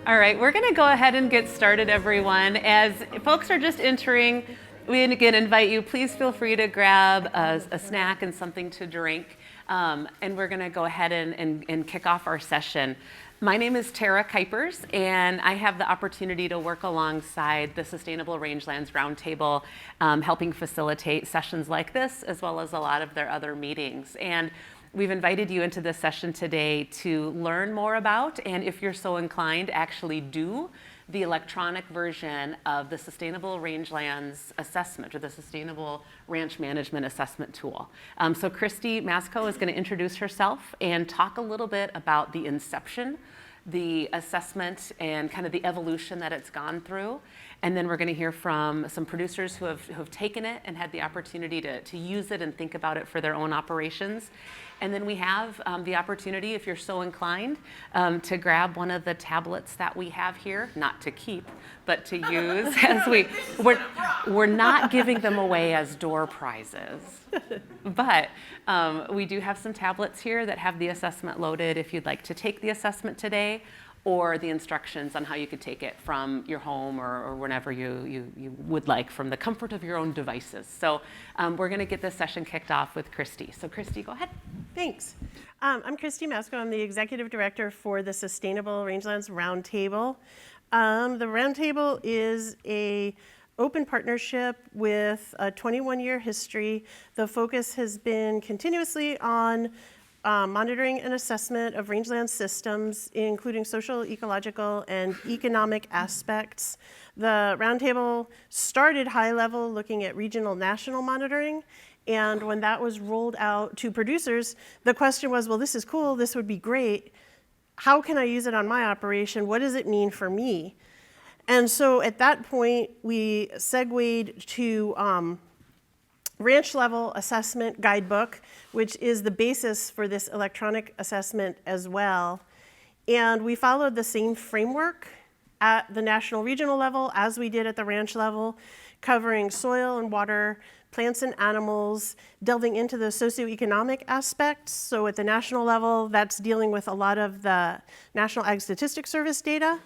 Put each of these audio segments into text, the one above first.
All right, we're going to go ahead and get started, everyone. As folks are just entering, we again invite you, please feel free to grab a snack and something to drink. And we're going to go ahead and kick off our session. My name is Tara Kuipers, and I have the opportunity to work alongside the Sustainable Rangelands Roundtable, helping facilitate sessions like this, as well as a lot of their other meetings. And we've invited you into this session today to learn more about, and if you're so inclined, actually do the electronic version of the Sustainable Rangelands Assessment, or the Sustainable Ranch Management Assessment Tool. So Christy Masco is going to introduce herself and talk a little bit about the inception, the assessment, and kind of the evolution that it's gone through. And then we're going to hear from some producers who have taken it and had the opportunity to use it and think about it for their own operations. And then we have the opportunity, if you're so inclined, to grab one of the tablets that we have here, not to keep, but to use as we're not giving them away as door prizes. But we do have some tablets here that have the assessment loaded if you'd like to take the assessment today, or the instructions on how you could take it from your home or whenever you would like, from the comfort of your own devices. So we're going to get this session kicked off with Christy. So Christy, go ahead. Thanks. I'm Christy Masco. I'm the Executive Director for the Sustainable Rangelands Roundtable. The Roundtable is an open partnership with a 21-year history. The focus has been continuously on monitoring and assessment of rangeland systems, including social, ecological, and economic aspects. The Roundtable started high level looking at regional national monitoring, and when that was rolled out to producers, the question was, well, this is cool, this would be great. How can I use it on my operation? What does it mean for me? And so at that point, we segued to ranch level assessment guidebook, which is the basis for this electronic assessment as well. And we followed the same framework at the national regional level as we did at the ranch level, covering soil and water, plants and animals, delving into the socioeconomic aspects. So at the national level, that's dealing with a lot of the National Ag Statistics Service data.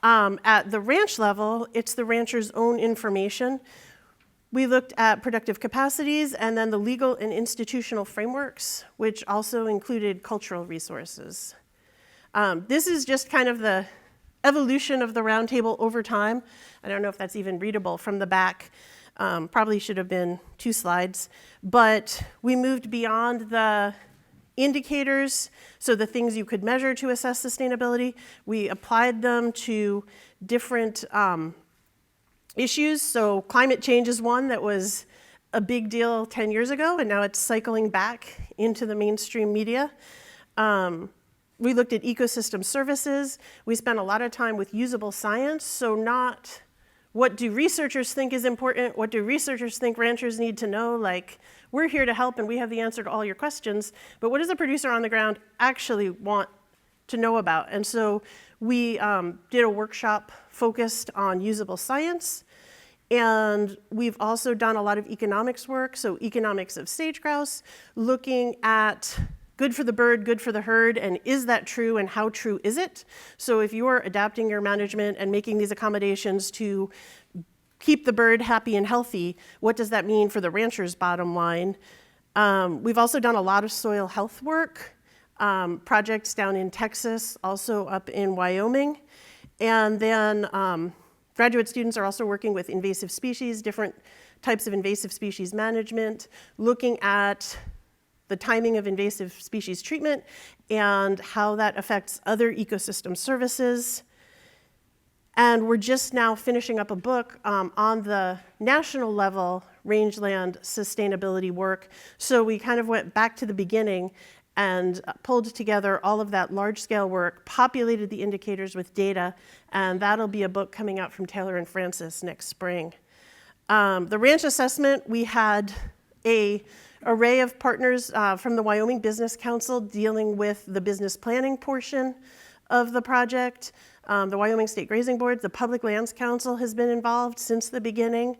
At the ranch level, it's the rancher's own information. We looked at productive capacities and then the legal and institutional frameworks, which also included cultural resources. This is just kind of the evolution of the Roundtable over time. I don't know if that's even readable from the back. Probably should have been 2 slides. But we moved beyond the indicators, so the things you could measure to assess sustainability. We applied them to different issues. So climate change is one that was a big deal 10 years ago, and now it's cycling back into the mainstream media. We looked at ecosystem services. We spent a lot of time with usable science, so not what do researchers think is important, what do researchers think ranchers need to know, like we're here to help and we have the answer to all your questions, but what does a producer on the ground actually want to know about? And so we did a workshop focused on usable science, and we've also done a lot of economics work, so economics of sage grouse, looking at good for the bird, good for the herd, and is that true and how true is it? So if you're adapting your management and making these accommodations to keep the bird happy and healthy, what does that mean for the rancher's bottom line? We've also done a lot of soil health work, projects down in Texas, also up in Wyoming. And then graduate students are also working with invasive species, different types of invasive species management, looking at the timing of invasive species treatment and how that affects other ecosystem services. And we're just now finishing up a book on the national level rangeland sustainability work. So we kind of went back to the beginning and pulled together all of that large-scale work, populated the indicators with data, and that'll be a book coming out from Taylor and Francis next spring. The ranch assessment, we had an array of partners from the Wyoming Business Council dealing with the business planning portion of the project. The Wyoming State Grazing Board, the Public Lands Council has been involved since the beginning,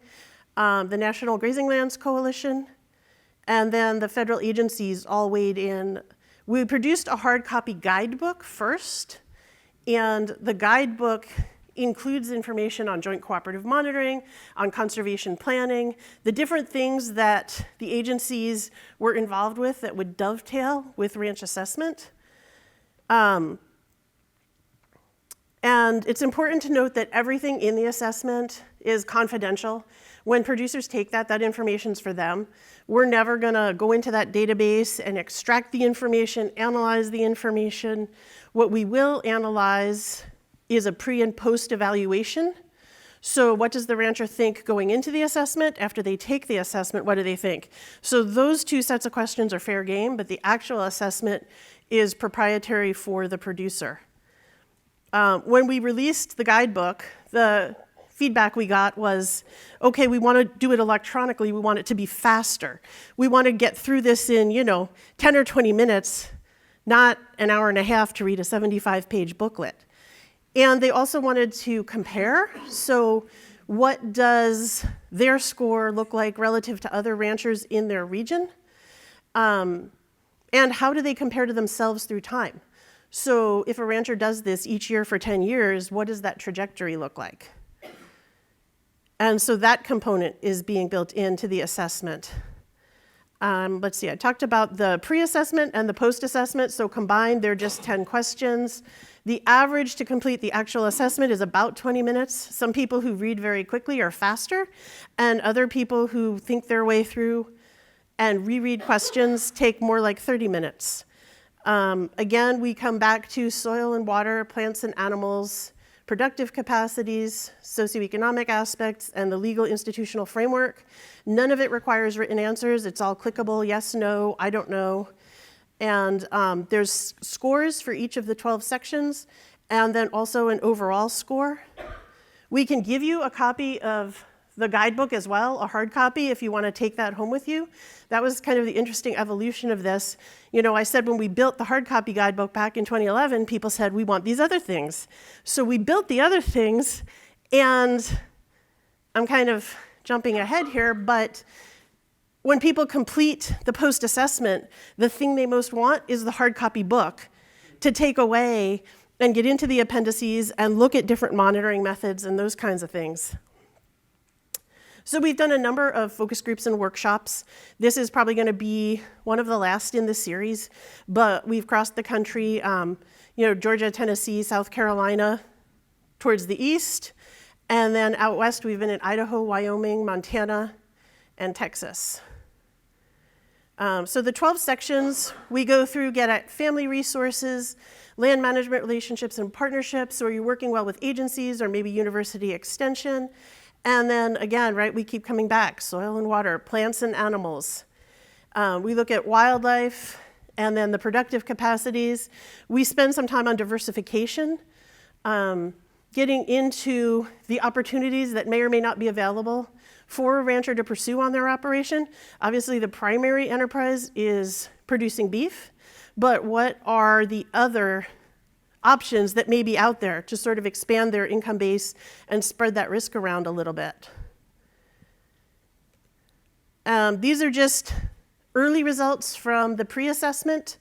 the National Grazing Lands Coalition, and then the federal agencies all weighed in. We produced a hard copy guidebook first, And the guidebook includes information on joint cooperative monitoring, on conservation planning, the different things that the agencies were involved with that would dovetail with ranch assessment. And it's important to note that everything in the assessment is confidential. When producers take that information's for them. We're never gonna go into that database and extract the information, analyze the information. What we will analyze is a pre and post evaluation. So what does the rancher think going into the assessment? After they take the assessment, what do they think? So those two sets of questions are fair game, but the actual assessment is proprietary for the producer. When we released the guidebook, the feedback we got was, okay, we want to do it electronically, we want it to be faster. We want to get through this in, 10 or 20 minutes, not an hour and a half to read a 75-page booklet. And they also wanted to compare, so what does their score look like relative to other ranchers in their region? And how do they compare to themselves through time? So if a rancher does this each year for 10 years, what does that trajectory look like? And so that component is being built into the assessment. Let's see, I talked about the pre-assessment and the post-assessment, so combined they're just 10 questions. The average to complete the actual assessment is about 20 minutes. Some people who read very quickly are faster, and other people who think their way through and reread questions take more like 30 minutes. Again, we come back to soil and water, plants and animals, productive capacities, socioeconomic aspects, and the legal institutional framework. None of it requires written answers. It's all clickable, yes, no, I don't know. And there's scores for each of the 12 sections, and then also an overall score. We can give you a copy of the guidebook as well, a hard copy, if you want to take that home with you. That was kind of the interesting evolution of this. I said when we built the hard copy guidebook back in 2011, people said, we want these other things. So we built the other things, and I'm kind of jumping ahead here, but when people complete the post-assessment, the thing they most want is the hard copy book to take away and get into the appendices and look at different monitoring methods and those kinds of things. So we've done a number of focus groups and workshops. This is probably going to be one of the last in the series, but we've crossed the country, Georgia, Tennessee, South Carolina, towards the east, and then out west we've been in Idaho, Wyoming, Montana, and Texas. So the 12 sections we go through get at family resources, land management relationships and partnerships, so are you working well with agencies or maybe university extension? And then again, right, we keep coming back, soil and water, plants and animals. We look at wildlife and then the productive capacities. We spend some time on diversification, getting into the opportunities that may or may not be available for a rancher to pursue on their operation. Obviously, the primary enterprise is producing beef, but what are the other options that may be out there to sort of expand their income base and spread that risk around a little bit? These are just early results from the pre-assessment.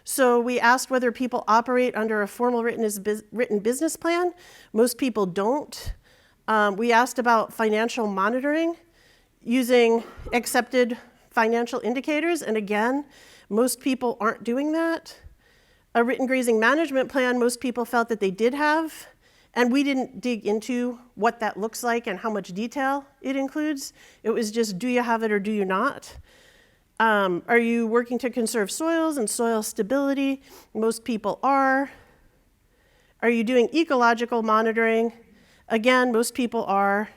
So we asked whether people operate under a formal written business plan. Most people don't. We asked about financial monitoring using accepted financial indicators, and again, most people aren't doing that. A written grazing management plan, most people felt that they did have, and we didn't dig into what that looks like and how much detail it includes. It was just, do you have it or do you not? Are you working to conserve soils and soil stability? Most people are. Are you doing ecological monitoring? Again, most people are.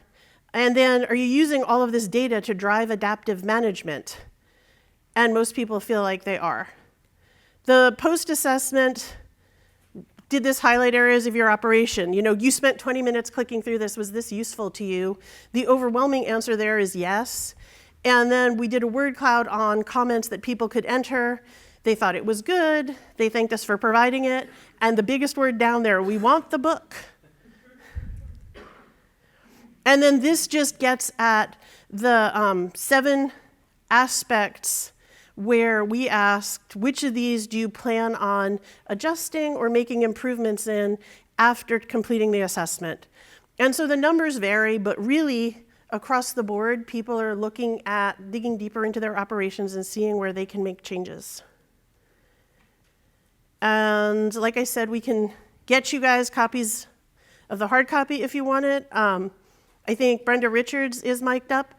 And then, are you using all of this data to drive adaptive management? And most people feel like they are. The post-assessment did this highlight areas of your operation. You spent 20 minutes clicking through this. Was this useful to you? The overwhelming answer there is yes. And then we did a word cloud on comments that people could enter. They thought it was good. They thanked us for providing it. And the biggest word down there, we want the book. And then this just gets at the 7 aspects where we asked, which of these do you plan on adjusting or making improvements in after completing the assessment. And so the numbers vary, but really across the board, people are looking at digging deeper into their operations and seeing where they can make changes. And like I said, we can get you guys copies of the hard copy if you want it. I think Brenda Richards is mic'd up.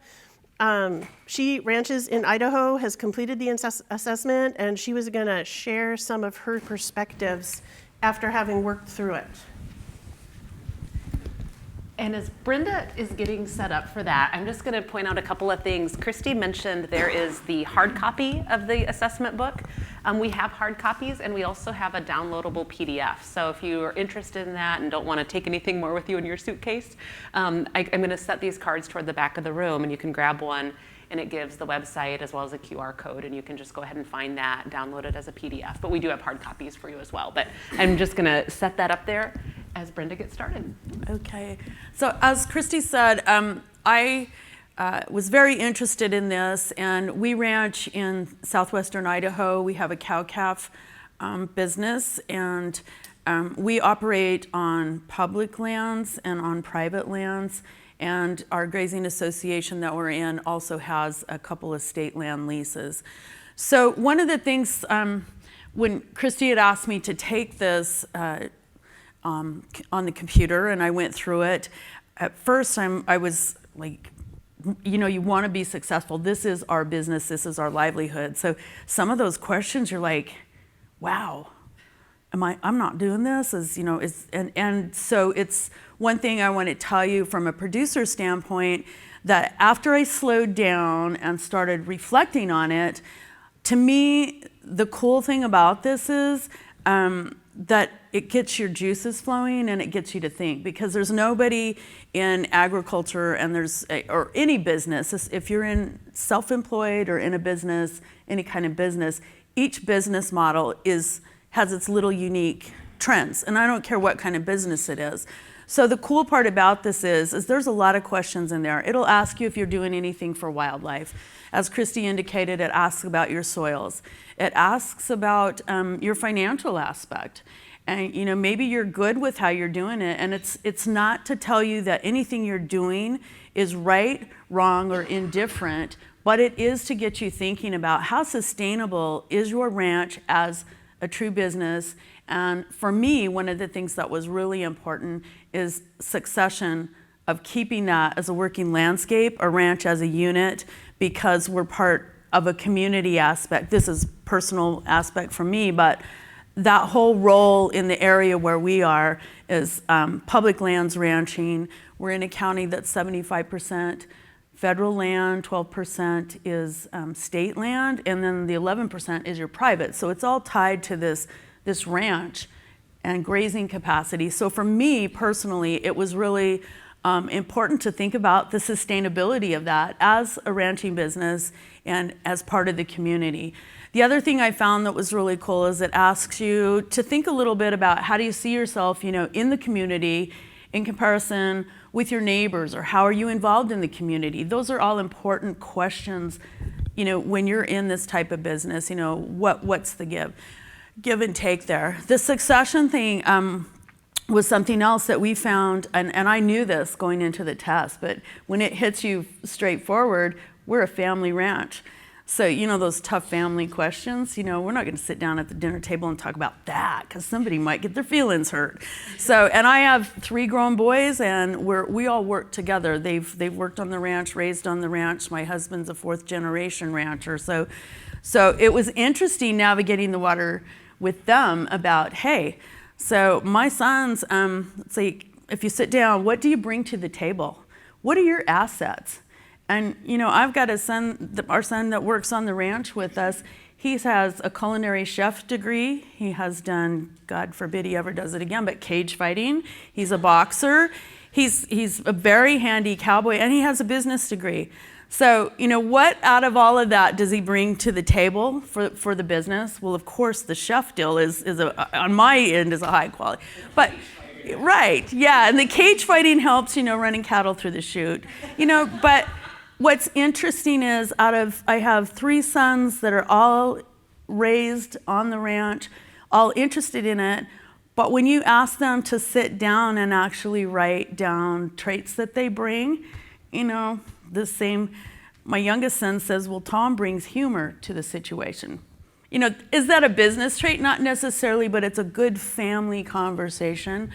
She ranches in Idaho, has completed the assessment, and she was gonna share some of her perspectives after having worked through it. And as Brenda is getting set up for that, I'm just going to point out a couple of things. Christy mentioned there is the hard copy of the assessment book. We have hard copies, and we also have a downloadable PDF. So if you are interested in that and don't want to take anything more with you in your suitcase, I'm going to set these cards toward the back of the room, and you can grab one, and it gives the website as well as a QR code, and you can just go ahead and find that, download it as a PDF. But we do have hard copies for you as well. But I'm just going to set that up there as Brenda gets started. Okay, so as Christy said, I was very interested in this, and we ranch in southwestern Idaho. We have a cow-calf business, and we operate on public lands and on private lands, and our grazing association that we're in also has a couple of state land leases. So one of the things, when Christy had asked me to take this on the computer, and I went through it. At first, I was like, you know, you want to be successful. This is our business. This is our livelihood. So some of those questions, you're like, wow, I'm not doing this. And so it's one thing I want to tell you from a producer standpoint, that after I slowed down and started reflecting on it, to me, the cool thing about this is that it gets your juices flowing and it gets you to think, because there's nobody in agriculture and or any business, if you're in self-employed or in a business, any kind of business, each business model has its little unique trends, and I don't care what kind of business it is. So the cool part about this is there's a lot of questions in there. It'll ask you if you're doing anything for wildlife. As Christy indicated, it asks about your soils. It asks about your financial aspect. And you know, maybe you're good with how you're doing it, and it's not to tell you that anything you're doing is right, wrong, or indifferent, but it is to get you thinking about how sustainable is your ranch as a true business. And for me, one of the things that was really important is succession of keeping that as a working landscape, a ranch as a unit, because we're part of a community aspect. This is personal aspect for me, but that whole role in the area where we are is public lands ranching. We're in a county that's 75% federal land, 12% is state land, and then the 11% is your private. So it's all tied to this ranch and grazing capacity. So for me personally, it was really important to think about the sustainability of that as a ranching business and as part of the community. The other thing I found that was really cool is it asks you to think a little bit about how do you see yourself, in the community in comparison with your neighbors, or how are you involved in the community? Those are all important questions, when you're in this type of business, what's the give and take there. The succession thing was something else that we found, and I knew this going into the test, but when it hits you straightforward, we're a family ranch. So, those tough family questions, we're not going to sit down at the dinner table and talk about that, because somebody might get their feelings hurt. So, and I have 3 grown boys, and we all work together. They've worked on the ranch, raised on the ranch. My husband's a 4th generation rancher. So it was interesting navigating the water with them about, hey, so my sons, let's say, if you sit down, what do you bring to the table? What are your assets? And, I've got our son that works on the ranch with us. He has a culinary chef degree. He has done, God forbid he ever does it again, but cage fighting. He's a boxer. He's a very handy cowboy, and he has a business degree. So, what out of all of that does he bring to the table for the business? Well, of course, the chef deal is on my end is a high quality. But, right, yeah, and the cage fighting helps, running cattle through the chute. But what's interesting is I have 3 sons that are all raised on the ranch, all interested in it, But when you ask them to sit down and actually write down traits that they bring, you know, my youngest son says, well, Tom brings humor to the situation. You know, is that a business trait? Not necessarily, but it's a good family conversation.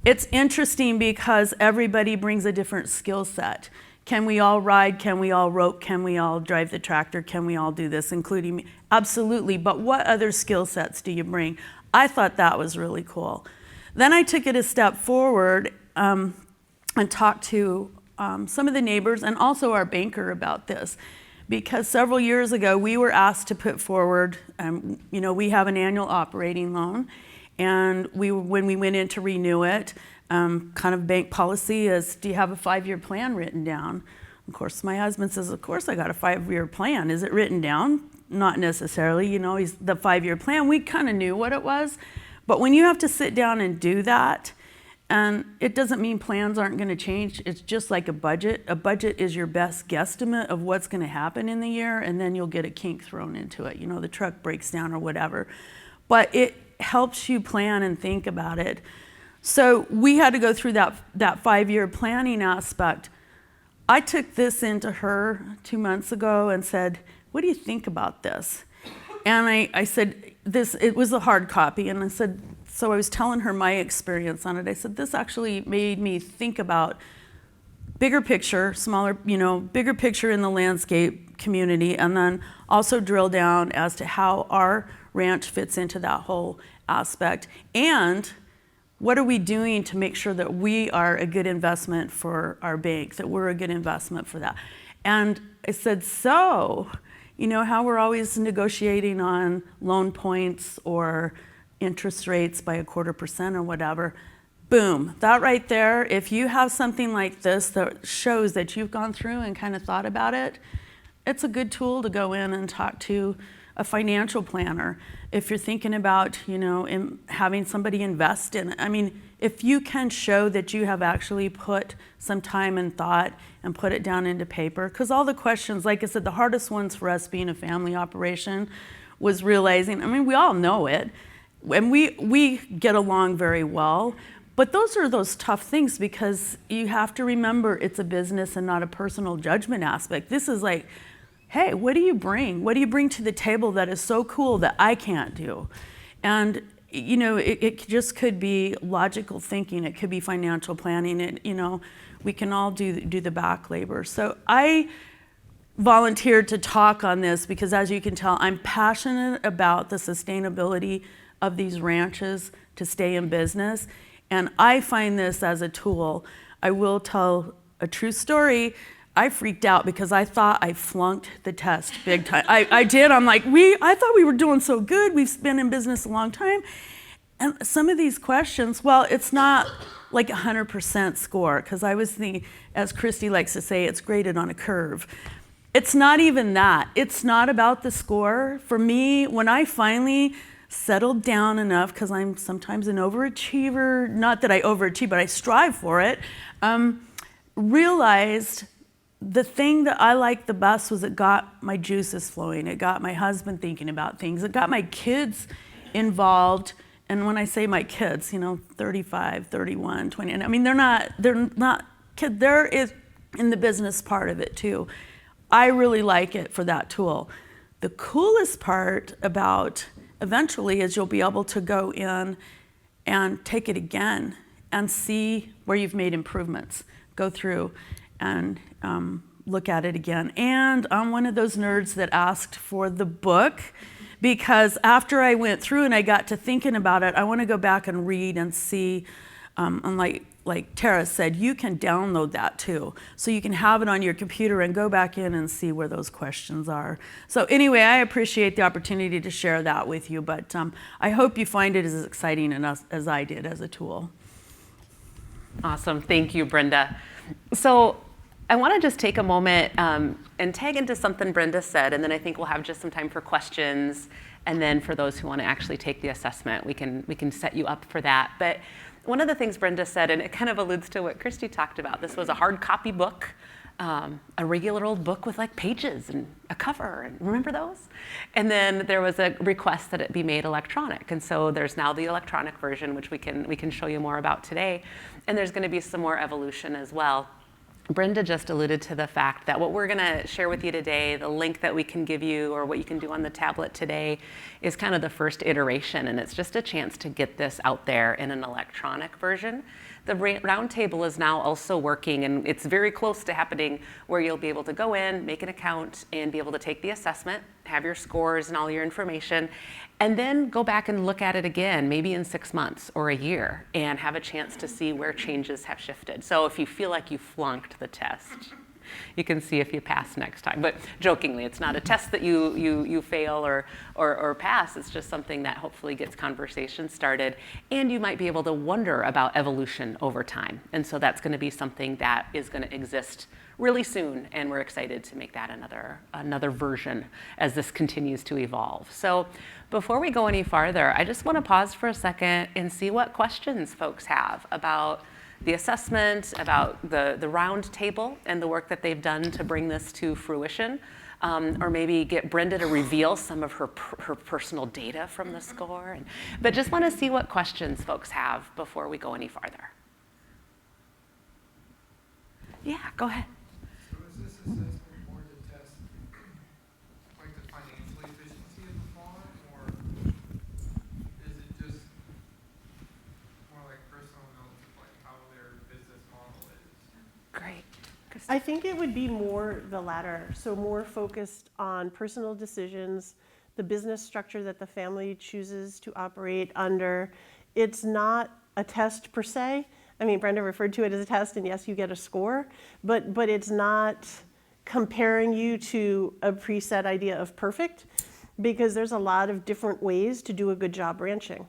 It's interesting because everybody brings a different skill set. Can we all ride? Can we all rope? Can we all drive the tractor? Can we all do this, including me? Absolutely, but what other skill sets do you bring? I thought that was really cool. Then I took it a step forward and talked to some of the neighbors and also our banker about this, because several years ago we were asked to put forward, you know, we have an annual operating loan, and when we went in to renew it, kind of bank policy is, do you have a 5-year plan written down? Of course, my husband says, of course I got a 5-year plan. Is it written down? Not necessarily, you know, the 5-year plan. We kind of knew what it was, but when you have to sit down and do that, and it doesn't mean plans aren't going to change. It's just like a budget. A budget is your best guesstimate of what's going to happen in the year, and then you'll get a kink thrown into it. You know, the truck breaks down or whatever. But it helps you plan and think about it. So we had to go through that 5-year planning aspect. I took this into her 2 months ago and said, what do you think about this? And I said, it was a hard copy, and I said, so I was telling her my experience on it. I said, this actually made me think about bigger picture, smaller, you know, bigger picture in the landscape community, and then also drill down as to how our ranch fits into that whole aspect. And what are we doing to make sure that we are a good investment for our bank, that we're a good investment for that? And I said, so, you know how we're always negotiating on loan points or interest rates by 0.25% or whatever, boom, that right there, if you have something like this that shows that you've gone through and kind of thought about it, it's a good tool to go in and talk to a financial planner. If you're thinking about, you know, having somebody invest in it. I mean, if you can show that you have actually put some time and thought and put it down into paper, because all the questions, like I said, the hardest ones for us being a family operation was realizing, I mean, we all know it, and we get along very well, but those are those tough things because you have to remember it's a business and not a personal judgment aspect. This is like, hey, what do you bring? What do you bring to the table that is so cool that I can't do? And you know, it just could be logical thinking. It could be financial planning. It, you know, we can all do the back labor. So I volunteered to talk on this because, as you can tell, I'm passionate about the sustainability of these ranches to stay in business. And I find this as a tool. I will tell a true story. I freaked out because I thought I flunked the test big time. I did. I'm like, I thought we were doing so good. We've been in business a long time. And some of these questions, well, it's not like 100% score, because I was as Christy likes to say, it's graded on a curve. It's not even that. It's not about the score. For me, when I finally settled down enough, because I'm sometimes an overachiever, not that I overachieve, but I strive for it, realized the thing that I liked the best was it got my juices flowing. It got my husband thinking about things. It got my kids involved. And when I say my kids, you know, 35, 31, 20, and I mean, they're not kids. There is in the business part of it too. I really like it for that tool. The coolest part about eventually is you'll be able to go in and take it again and see where you've made improvements. Go through and look at it again. And I'm one of those nerds that asked for the book, because after I went through and I got to thinking about it, I want to go back and read and see, and like Tara said, you can download that too. So you can have it on your computer and go back in and see where those questions are. So anyway, I appreciate the opportunity to share that with you, but I hope you find it as exciting as I did as a tool. Awesome, thank you, Brenda. So I want to just take a moment and tag into something Brenda said, and then I think we'll have just some time for questions, and then for those who want to actually take the assessment, we can set you up for that. But one of the things Brenda said, and it kind of alludes to what Christy talked about, this was a hard copy book. a regular old book with like pages and a cover, and remember those? And then there was a request that it be made electronic, and so there's now the electronic version, which we can show you more about today, and there's going to be some more evolution as well. Brenda just alluded to the fact that what we're going to share with you today, the link that we can give you or what you can do on the tablet today, is kind of the first iteration, and it's just a chance to get this out there in an electronic version. The roundtable is now also working, and it's very close to happening, where you'll be able to go in, make an account, and be able to take the assessment, have your scores and all your information, and then go back and look at it again, maybe in 6 months or a year, and have a chance to see where changes have shifted. So if you feel like you flunked the test, you can see if you pass next time. But jokingly, it's not a test that you fail or pass. It's just something that hopefully gets conversation started. And you might be able to wonder about evolution over time. And so that's going to be something that is going to exist really soon. And we're excited to make that another version as this continues to evolve. So before we go any farther, I just want to pause for a second and see what questions folks have about the assessment, about the round table and the work that they've done to bring this to fruition, or maybe get Brenda to reveal some of her personal data from the score. But just want to see what questions folks have before we go any farther. Yeah, go ahead. So is this assessment more to test like the financial efficiency of the farm, or is it just more like personal notes of like how their business model is? Great. I think it would be more the latter, so more focused on personal decisions, the business structure that the family chooses to operate under. It's not a test per se. I mean, Brenda referred to it as a test, and yes, you get a score, but it's not comparing you to a preset idea of perfect, because there's a lot of different ways to do a good job ranching.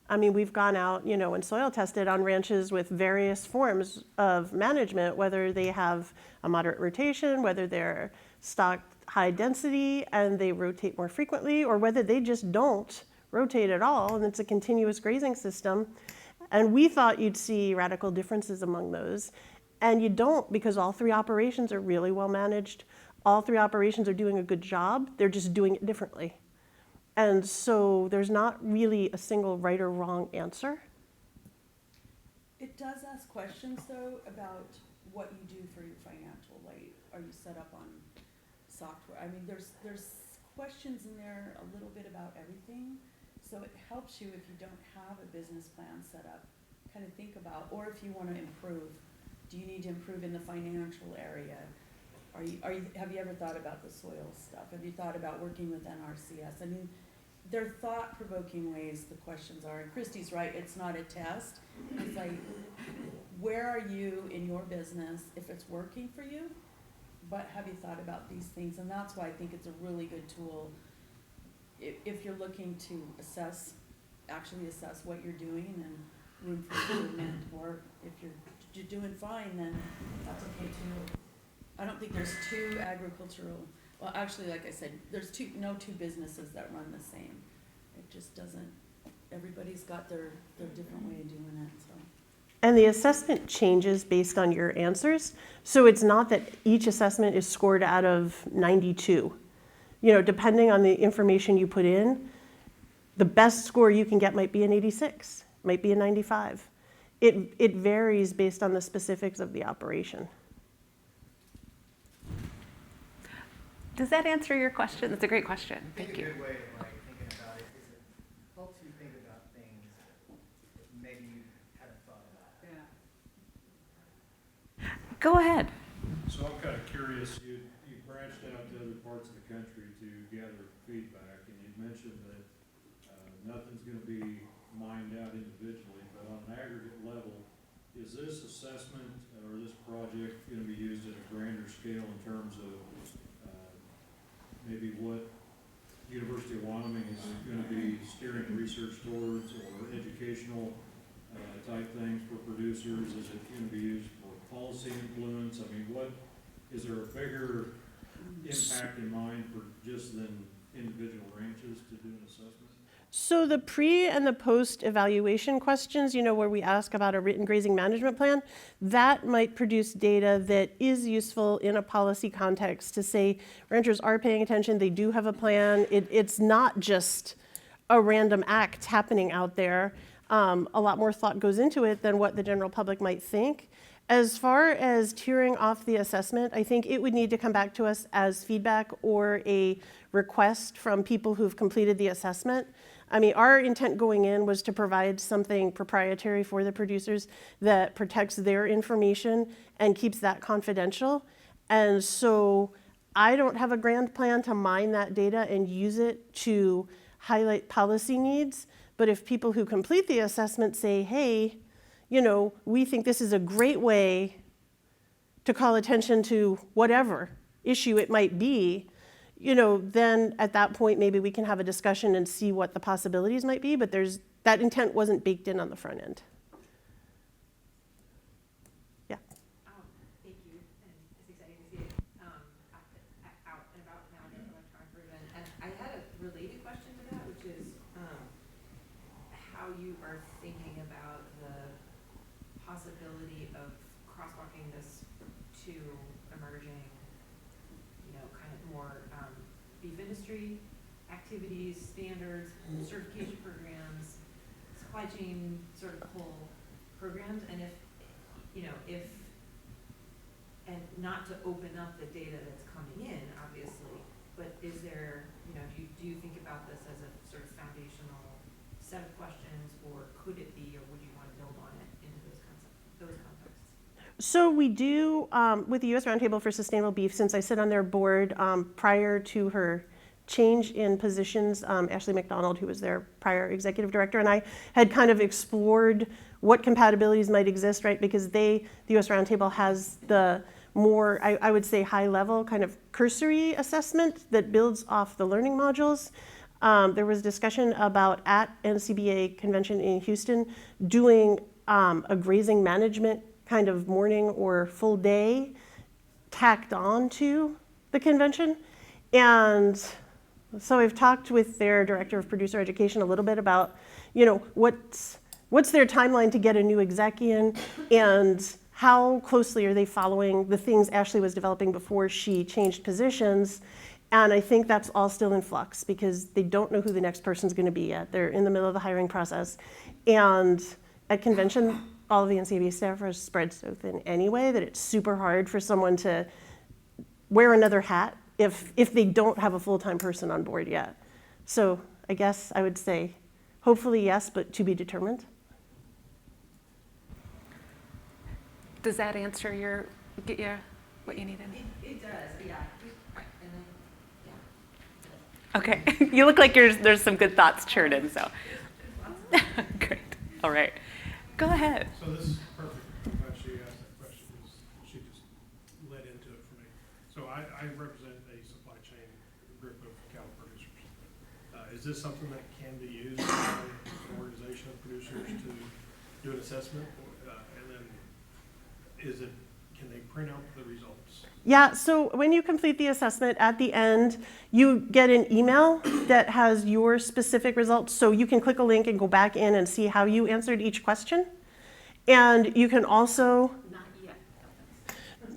I mean, we've gone out, and soil tested on ranches with various forms of management, whether they have a moderate rotation, whether they're stocked high density and they rotate more frequently, or whether they just don't rotate at all and it's a continuous grazing system. And we thought you'd see radical differences among those. And you don't, because all three operations are really well managed. All three operations are doing a good job. They're just doing it differently. And so there's not really a single right or wrong answer. It does ask questions, though, about what you do for your financial. Like, are you set up on software? I mean, there's questions in there a little bit about everything. So it helps you if you don't have a business plan set up, kind of think about, or if you want to improve. Do you need to improve in the financial area? Have you ever thought about the soil stuff? Have you thought about working with NRCS? I mean, they're thought-provoking ways the questions are. And Christy's right, it's not a test. It's like, where are you in your business if it's working for you? But have you thought about these things? And that's why I think it's a really good tool if you're looking to actually assess what you're doing and room for improvement, or if you're doing fine, then that's okay too. I don't think there's two agricultural, well, actually, like I said, there's no two businesses that run the same. It just doesn't, everybody's got their different way of doing it, so. And the assessment changes based on your answers. So it's not that each assessment is scored out of 92. Depending on the information you put in, the best score you can get might be an 86, might be a 95. It varies based on the specifics of the operation. Does that answer your question? That's a great question. I think Thank you. a good way of thinking about it is it helps you think about things that maybe you hadn't thought about. Yeah. Go ahead. So I'm kind of curious, you branched out to other parts of the country to gather feedback, and you mentioned that nothing's going to be mined out individually, but on an aggregate level, is this assessment or this project going to be used at a grander scale in terms of maybe what University of Wyoming is going to be steering research towards, or educational type things for producers? Is it going to be used for policy influence? I mean, is there a bigger impact in mind for just than individual ranches to do an assessment? So the pre and the post evaluation questions, where we ask about a written grazing management plan, that might produce data that is useful in a policy context to say ranchers are paying attention, they do have a plan. It's not just a random act happening out there. A lot more thought goes into it than what the general public might think. As far as tiering off the assessment, I think it would need to come back to us as feedback or a request from people who've completed the assessment. I mean, our intent going in was to provide something proprietary for the producers that protects their information and keeps that confidential. And so I don't have a grand plan to mine that data and use it to highlight policy needs. But if people who complete the assessment say, hey, we think this is a great way to call attention to whatever issue it might be, then at that point, maybe we can have a discussion and see what the possibilities might be, but that intent wasn't baked in on the front end. Yeah. Thank you, and it's exciting to see it out and about now in the electronic version. And I had a related question to that, which is how you are thinking about the possibility of crosswalking this to emerging kind of more beef industry activities, standards, certification programs, supply chain sort of pull programs, and if and not to open up the data that's coming in, obviously, but is there, do you think about this as a sort of foundational set of questions, or could it be, or would you want to build on it into those contexts? So we do, with the U.S. Roundtable for Sustainable Beef, since I sit on their board, prior to her change in positions, Ashley McDonald, who was their prior executive director, and I had kind of explored what compatibilities might exist, right? Because the U.S. Roundtable has the more, I would say, high-level kind of cursory assessment that builds off the learning modules. There was discussion about at NCBA convention in Houston doing a grazing management kind of morning or full day tacked on to the convention. And so I've talked with their director of producer education a little bit about, what's their timeline to get a new exec in, and how closely are they following the things Ashley was developing before she changed positions. And I think that's all still in flux because they don't know who the next person's going to be yet. They're in the middle of the hiring process. And at convention, all of the NCAB staff are spread so thin anyway that it's super hard for someone to wear another hat if they don't have a full-time person on board yet. So I guess I would say hopefully yes, but to be determined. Does that answer what you needed? It does, yeah. And then, Okay, you look like there's some good thoughts churning, so. Great, all right. Go ahead. So this is perfect. I'm glad she asked that question because she just led into it for me. So I represent a supply chain group of cattle producers. Is this something that can be used by an organization of producers to do an assessment? And then can they print out the results? Yeah, so when you complete the assessment at the end, you get an email that has your specific results. So you can click a link and go back in and see how you answered each question. And you can also... Not yet.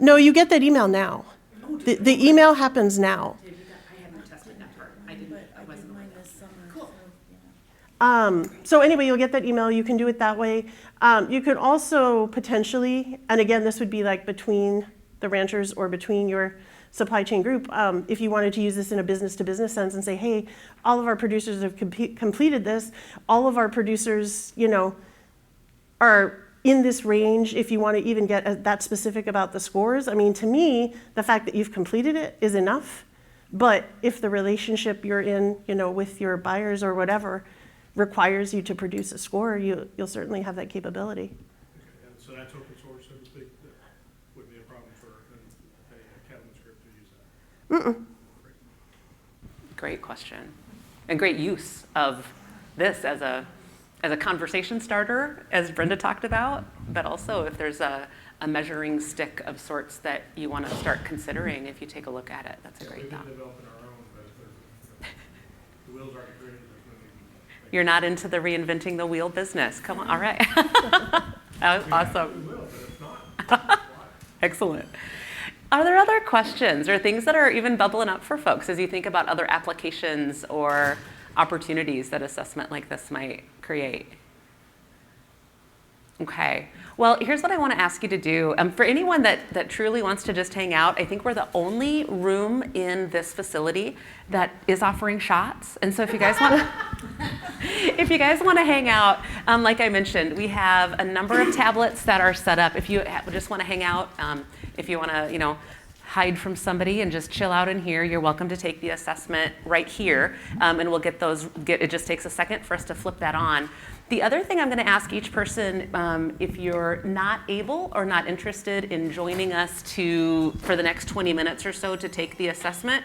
No, you get that email now. The email happens now. I haven't tested that part. I wasn't aware of that. Cool. So anyway, you'll get that email. You can do it that way. You could also potentially, and again, this would be like between the ranchers or between your supply chain group, if you wanted to use this in a business-to-business sense and say, hey, all of our producers have completed this. All of our producers, are in this range if you want to even get that specific about the scores. I mean, to me, the fact that you've completed it is enough. But if the relationship you're in, with your buyers or whatever requires you to produce a score, you'll certainly have that capability. Okay, and so that's open source, so to speak. That wouldn't be a problem for a cattleman's group to use that. Great question. And great use of this as a conversation starter, as Brenda talked about, but also if there's a measuring stick of sorts that you want to start considering if you take a look at it. That's a great We thought. can develop in our own, but if the wheels aren't created, there's no need to You're not into the reinventing the wheel business. Come on, all right. Awesome. We will, but if not, Excellent. Are there other questions or things that are even bubbling up for folks as you think about other applications or opportunities that assessment like this might create? Okay. Well, here's what I want to ask you to do. For anyone that truly wants to just hang out, I think we're the only room in this facility that is offering shots. And so if you guys want if you guys want to hang out, like I mentioned, we have a number of tablets that are set up. If you just want to hang out, if you want to, hide from somebody and just chill out in here, you're welcome to take the assessment right here. And we'll get it just takes a second for us to flip that on. The other thing I'm going to ask each person, if you're not able or not interested in joining us for the next 20 minutes or so to take the assessment,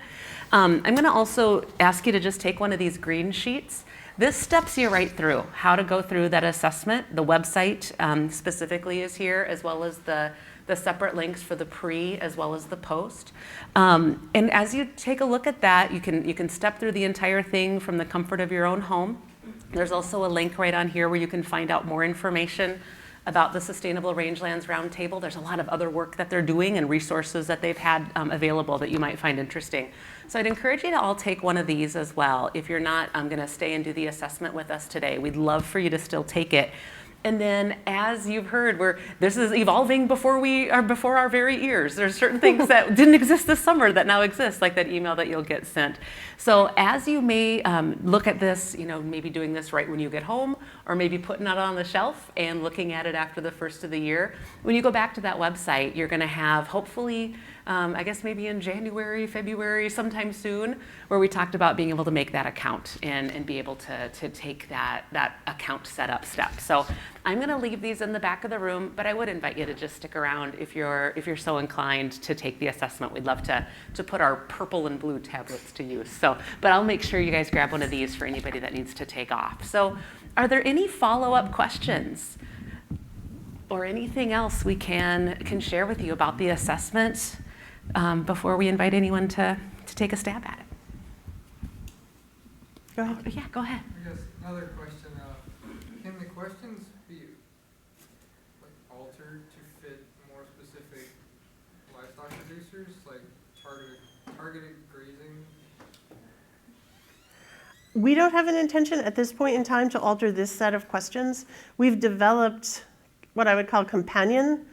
I'm going to also ask you to just take one of these green sheets. This steps you right through how to go through that assessment. The website specifically is here, as well as the separate links for the pre as well as the post. And as you take a look at that, you can step through the entire thing from the comfort of your own home. There's also a link right on here where you can find out more information about the Sustainable Rangelands Roundtable. There's a lot of other work that they're doing and resources that they've had available that you might find interesting. So I'd encourage you to all take one of these as well. If you're not going to stay and do the assessment with us today, we'd love for you to still take it. And then, as you've heard, this is evolving before our very ears. There's certain things that didn't exist this summer that now exist, like that email that you'll get sent. So as you may look at this, maybe doing this right when you get home, or maybe putting it on the shelf and looking at it after the first of the year, when you go back to that website, you're going to have, hopefully, I guess maybe in January, February, sometime soon, where we talked about being able to make that account and be able to take that account setup step. So I'm going to leave these in the back of the room, but I would invite you to just stick around if you're so inclined to take the assessment. We'd love to put our purple and blue tablets to use. So, but I'll make sure you guys grab one of these for anybody that needs to take off. So, are there any follow-up questions or anything else we can share with you about the assessment before we invite anyone to take a stab at it? Go ahead. Yeah, go ahead. I guess another question, can the questions be altered to fit more specific livestock producers, like targeted grazing? We don't have an intention at this point in time to alter this set of questions. We've developed what I would call companion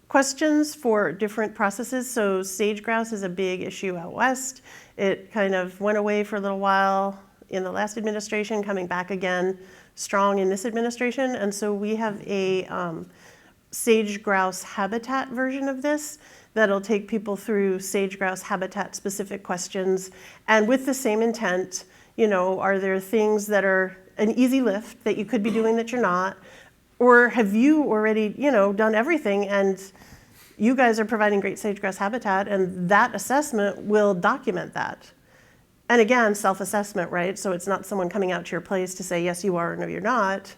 questions for different processes. So sage grouse is a big issue out west. It kind of went away for a little while in the last administration, coming back again strong in this administration. And so we have a sage grouse habitat version of this that'll take people through sage grouse habitat specific questions. And with the same intent, are there things that are an easy lift that you could be doing that you're not? Or have you already, done everything and you guys are providing great sage-grouse habitat and that assessment will document that? And again, self-assessment, right? So it's not someone coming out to your place to say, yes, you are, or no, you're not.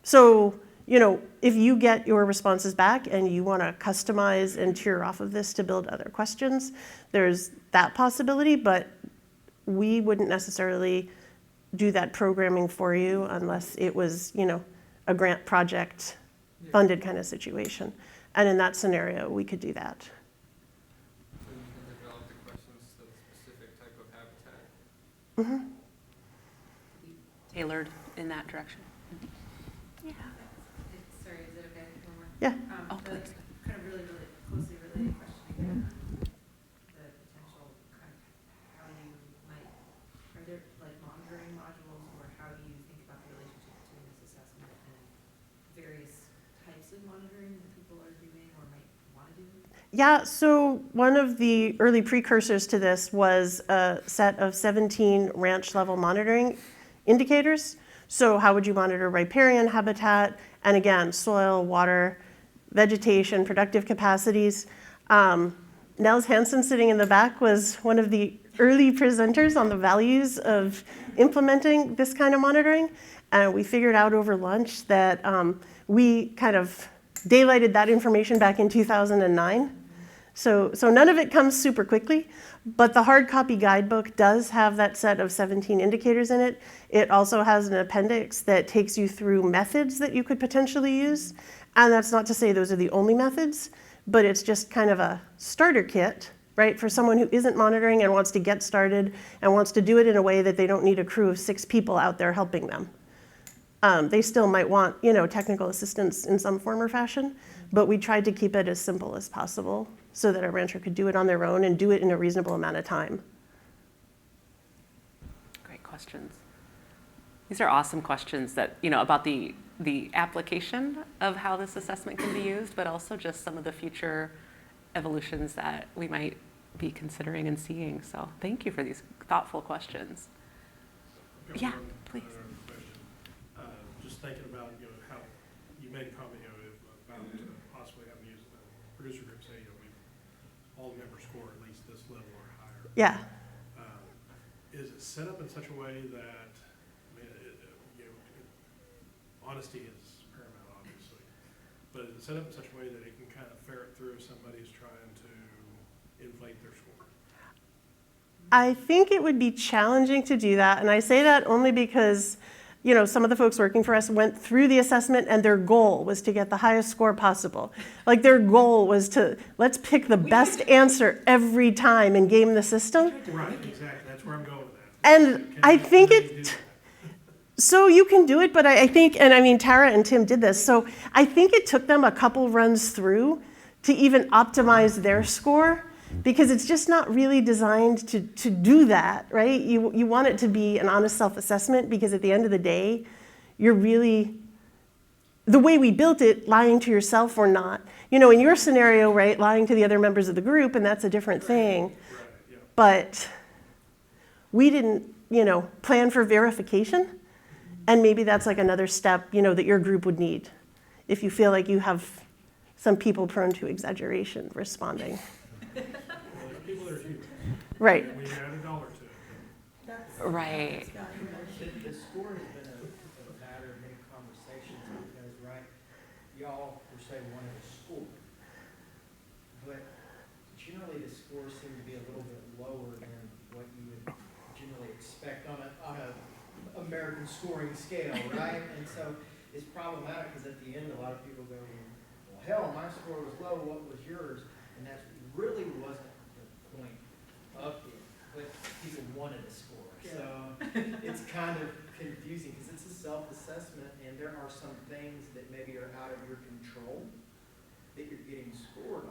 So, if you get your responses back and you want to customize and tier off of this to build other questions, there's that possibility, but we wouldn't necessarily do that programming for you unless it was, a grant project funded kind of situation. And in that scenario, we could do that. So you can develop the questions to the specific type of habitat? Mm-hmm. Tailored in that direction. Yeah. Sorry, is it okay? One more? Yeah. Oh, please. Kind of really closely related question again. The potential kind of how you might, are there like monitoring modules, or how do you think about the relationship between this assessment and various types of monitoring that people are doing or might want to do? Yeah, so one of the early precursors to this was a set of 17 ranch level monitoring indicators. So how would you monitor riparian habitat? And again, soil, water, vegetation, productive capacities. Nels Hansen sitting in the back was one of the early presenters on the values of implementing this kind of monitoring. And we figured out over lunch that we kind of daylighted that information back in 2009. So none of it comes super quickly, but the hard copy guidebook does have that set of 17 indicators in it. It also has an appendix that takes you through methods that you could potentially use. And that's not to say those are the only methods, but it's just kind of a starter kit, right, for someone who isn't monitoring and wants to get started and wants to do it in a way that they don't need a crew of 6 people out there helping them. They still might want, technical assistance in some form or fashion, but we tried to keep it as simple as possible so that a rancher could do it on their own and do it in a reasonable amount of time. Great questions. These are awesome questions that, about the application of how this assessment can be used, but also just some of the future evolutions that we might be considering and seeing. So thank you for these thoughtful questions. I've got Yeah, one please. other question. Just thinking about, how you made a comment, about possibly having used the producer group say, all the members score at least this level or higher. Yeah. Is it set up in such a way that, honesty is paramount, obviously, but is it set up in such a way that it can kind of ferret through if somebody's trying to inflate their score? I think it would be challenging to do that, and I say that only because some of the folks working for us went through the assessment and their goal was to get the highest score possible. Like their goal was to, let's pick the best answer every time and game the system. Right, exactly, that's where I'm going with that. And I think Can you do that? so you can do it, but I think, and I mean, Tara and Tim did this, so I think it took them a couple runs through to even optimize their score, because it's just not really designed to do that, right? You want it to be an honest self-assessment, because at the end of the day, you're really, the way we built it, lying to yourself or not. In your scenario, right, lying to the other members of the group, and that's a different thing. Right, yeah. But we didn't, plan for verification. And maybe that's like another step, that your group would need if you feel like you have some people prone to exaggeration responding. Well, there's people that are human. Right. When you add $1 to it, Right. The score has been a matter of many conversations because, right, y'all per se wanted a score. But generally the scores seem to be a little bit lower than what you would generally expect on a American scoring scale, right? And so it's problematic because at the end a lot of people go, well, hell, my score was low, what was yours? And that really wasn't the point of it, but people wanted a score. So it's kind of confusing because it's a self-assessment and there are some things that maybe are out of your control that you're getting scored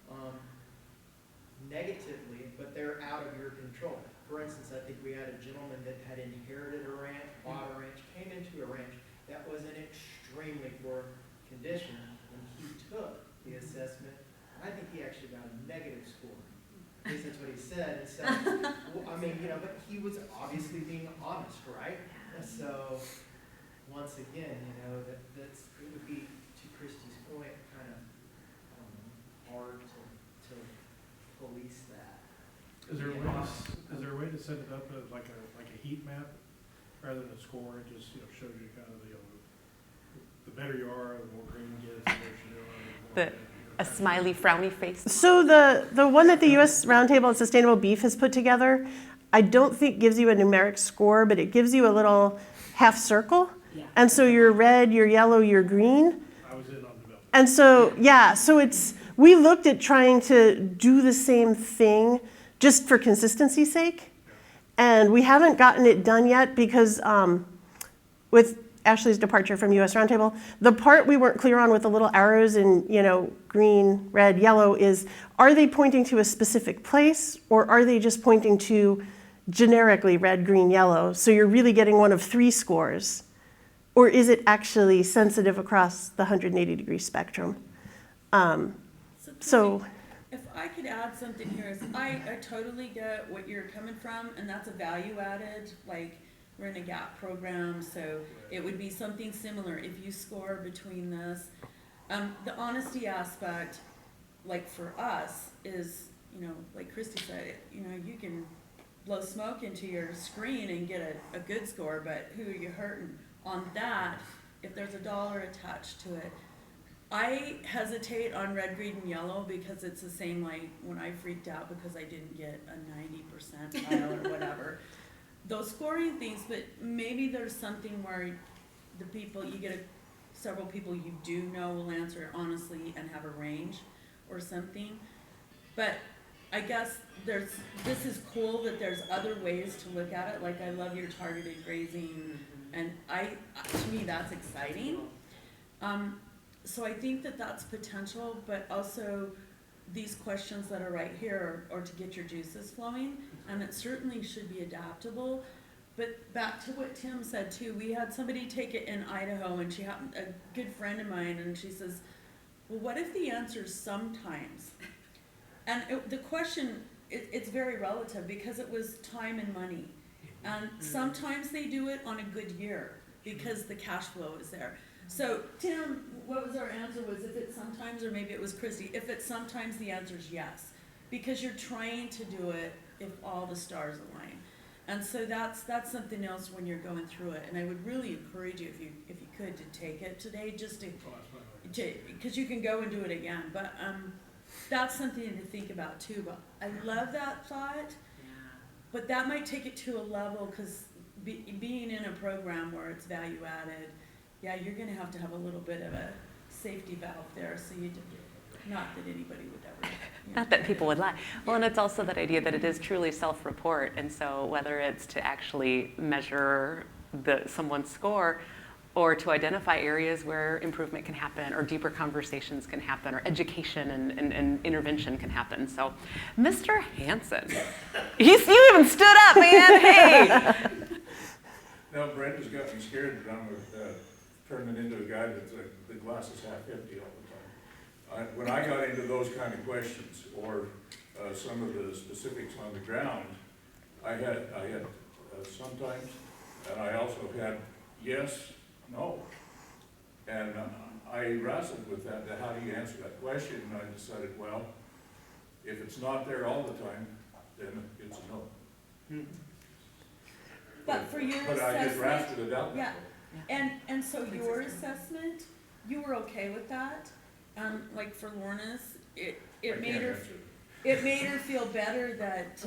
on negatively, but they're out of your control. For instance, I think we had a gentleman that had inherited a ranch, bought a ranch, came into a ranch that was in extremely poor condition. When he took the assessment, I think he actually got a negative score. At least that's what he said. And so, but he was obviously being honest, right? And so, once again, that's it would be, to Christy's point, kind of hard to police that. is there a way to set it up as like a heat map rather than a score? It just shows you kind of the better you are, the more green you get, the worse you are. A smiley, frowny face. So the one that the U.S. Roundtable on Sustainable Beef has put together, I don't think gives you a numeric score, but it gives you a little half circle. Yeah. And so you're red, you're yellow, you're green. I was in on development. And so, we looked at trying to do the same thing just for consistency's sake. And we haven't gotten it done yet because with Ashley's departure from U.S. Roundtable, the part we weren't clear on with the little arrows in, green, red, yellow is, are they pointing to a specific place or are they just pointing to generically red, green, yellow? So you're really getting one of 3 scores. Or is it actually sensitive across the 180-degree spectrum? So if I could add something here, is I totally get what you're coming from, and that's a value added, like we're in a GAP program, so it would be something similar if you score between this. The honesty aspect, like for us, is, like Christy said, you can blow smoke into your screen and get a good score, but who are you hurting? On that, if there's $1 attached to it, I hesitate on red, green, and yellow because it's the same like when I freaked out because I didn't get a 90 percentile or whatever. Those scoring things, but maybe there's something where the people, you get several people you do know will answer honestly and have a range or something. But I guess this is cool that there's other ways to look at it. Like I love your targeted grazing, and to me that's exciting. So I think that that's potential, but also these questions that are right here are to get your juices flowing, and it certainly should be adaptable. But back to what Tim said too, we had somebody take it in Idaho, and she happened, a good friend of mine, and she says, well, what if the answer is sometimes? And the question, it's very relative because it was time and money. And sometimes they do it on a good year because the cash flow is there. So Tim, what was our answer? Was if it's sometimes, or maybe it was Christy, if it's sometimes, the answer is yes. Because you're trying to do it if all the stars align. And so that's something else when you're going through it. And I would really encourage you, if you could, to take it today, just to because you can go and do it again. But that's something to think about too. But I love that thought. But that might take it to a level, because being in a program where it's value added, yeah, you're going to have a little bit of a safety valve there. So not that anybody would ever. Not that people would lie. Well, and it's also that idea that it is truly self-report. And so whether it's to actually measure someone's score, or to identify areas where improvement can happen, or deeper conversations can happen, or education and intervention can happen. So, Mr. Hansen, you even stood up, man. Hey. No, Brenda's got me scared that I'm turning into a guy that's the glass is half empty all the time. When I got into those kind of questions, or some of the specifics on the ground, I had sometimes, and I also had yes, no. And I wrestled with that, how do you answer that question? And I decided, well, if it's not there all the time, then it's a no. But for your But I just assessment, wrestled it out. yeah. And so your assessment, you were okay with that? Like for Lorna's, it made her feel better that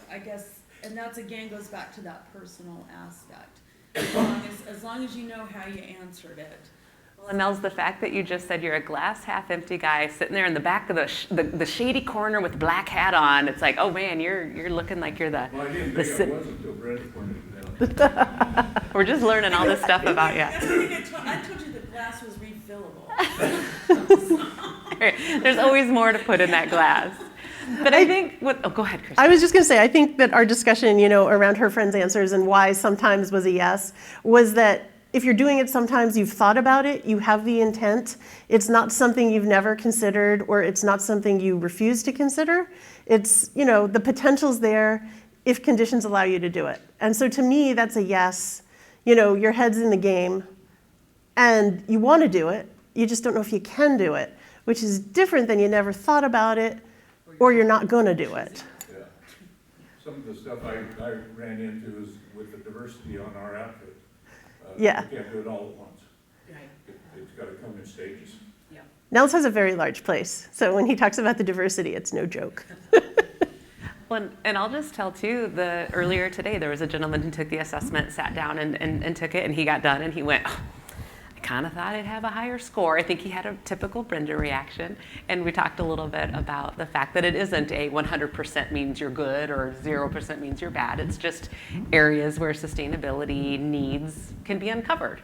I guess, and that's again goes back to that personal aspect. As long as you know how you answered it. Well, and Mel's, the fact that you just said you're a glass half empty guy sitting there in the back of the shady corner with the black hat on, it's like, oh man, you're looking like you're the. Well, I didn't think I was until Brenda pointed it out. We're just learning all this stuff about you. That's the thing I told you the glass was refillable. There's always more to put in that glass. But I think, go ahead, Christy. I was just going to say, I think that our discussion, around her friend's answers and why sometimes was a yes, was that if you're doing it sometimes, you've thought about it, you have the intent, it's not something you've never considered, or it's not something you refuse to consider. It's, the potential's there if conditions allow you to do it. And so to me, that's a yes. Your head's in the game and you want to do it, you just don't know if you can do it, which is different than you never thought about it, or you're not going to do it. Yeah. Some of the stuff I ran into is with the diversity on our outfit. Yeah. You can't do it all at once. It's got to come in stages. Nels has a very large place, so when he talks about the diversity, it's no joke. Well, and I'll just tell too, earlier today, there was a gentleman who took the assessment, sat down and took it, and he got done, and he went, I kind of thought I'd have a higher score. I think he had a typical Brenda reaction. And we talked a little bit about the fact that it isn't a 100% means you're good or 0% means you're bad. It's just areas where sustainability needs can be uncovered.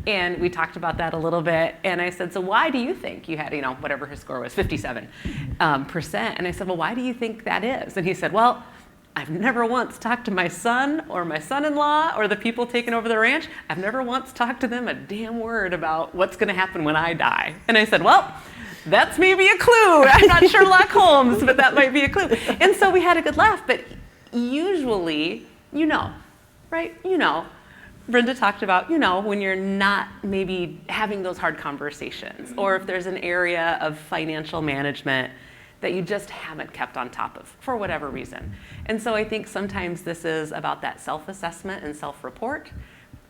And we talked about that a little bit. And I said, so why do you think you had, whatever his score was, 57%. And I said, well, why do you think that is? And he said, well, I've never once talked to my son or my son-in-law or the people taking over the ranch. I've never once talked to them a damn word about what's going to happen when I die. And I said, well, that's maybe a clue. I'm not Sherlock Holmes, but that might be a clue. And so we had a good laugh. But usually, right? Brenda talked about, when you're not maybe having those hard conversations, or if there's an area of financial management that you just haven't kept on top of for whatever reason. And so I think sometimes this is about that self-assessment and self-report.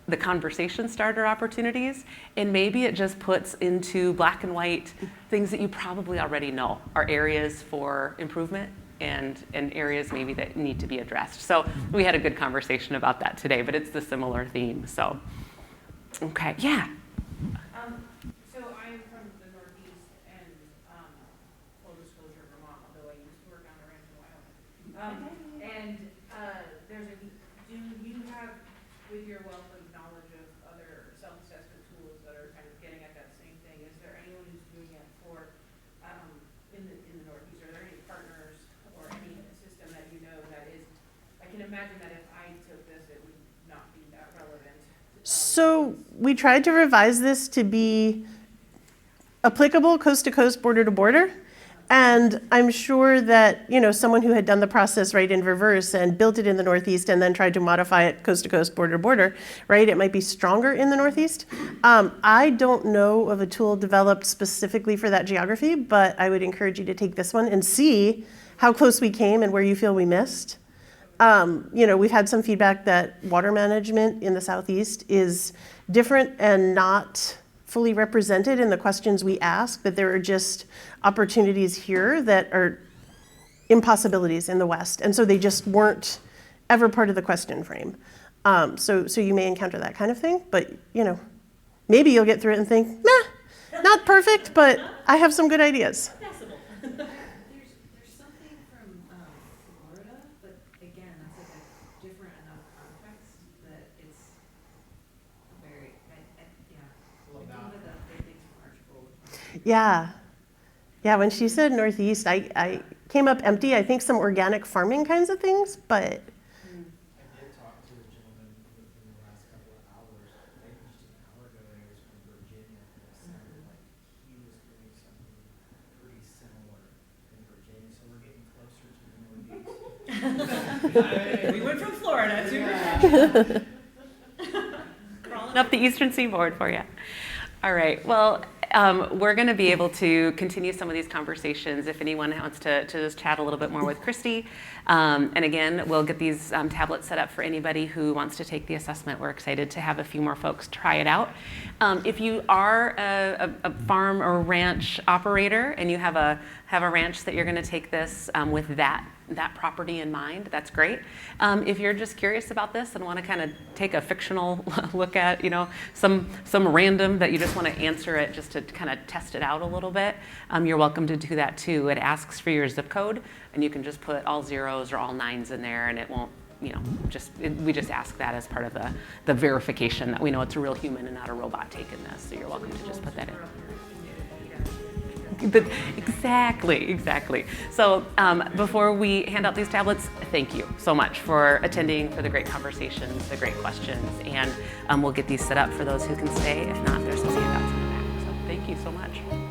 the conversation starter opportunities, and maybe it just puts into black and white things that you probably already know are areas for improvement and areas maybe that need to be addressed. So we had a good conversation about that today, but it's the similar theme. So, okay, yeah. So I'm from the Northeast and full disclosure, Vermont, although I used to work on the ranch in Wyoming. Do you have, with your wealth of knowledge of other self-assessment tools that are kind of getting at that same thing, is there anyone who's doing it for, in the Northeast, are there any partners or any system that you know that is, I can imagine that if I took this, it would not be that relevant. So we tried to revise this to be applicable coast to coast, border to border. And I'm sure that, someone who had done the process right in reverse and built it in the Northeast and then tried to modify it coast to coast, border to border, right? It might be stronger in the Northeast. I don't know of a tool developed specifically for that geography, but I would encourage you to take this one and see how close we came and where you feel we missed. We've had some feedback that water management in the Southeast is different and not fully represented in the questions we ask, that there are just opportunities here that are impossibilities in the West. And so they just weren't ever part of the question frame. So you may encounter that kind of thing, but maybe you'll get through it and think, nah, not perfect, but I have some good ideas. There's something from Florida, but again, that's like a different enough context that it's very, yeah. Like one of the big things from Archibald. Yeah, when she said Northeast, I came up empty. I think some organic farming kinds of things, but. I did talk to a gentleman in the last couple of hours, maybe just an hour ago, and he was from Virginia, and it sounded like he was doing something pretty similar in Virginia, so we're getting closer to the Northeast. We went from Florida to Virginia. Crawling up the eastern seaboard for you. All right, well, we're going to be able to continue some of these conversations if anyone wants to just chat a little bit more with Christy. And again, we'll get these tablets set up for anybody who wants to take the assessment. We're excited to have a few more folks try it out. If you are a farm or ranch operator and you have a ranch that you're going to take this with that property in mind, that's great. If you're just curious about this and want to kind of take a fictional look at, some random that you just want to answer it just to kind of test it out a little bit, you're welcome to do that too. It asks for your zip code, and you can just put all zeros or all nines in there, and it won't, we just ask that as part of the verification that we know it's a real human and not a robot taking this. So you're welcome to just put that in. Exactly. So before we hand out these tablets, thank you so much for attending, for the great conversations, the great questions, and we'll get these set up for those who can stay. If not, there's some handouts in the back. So thank you so much.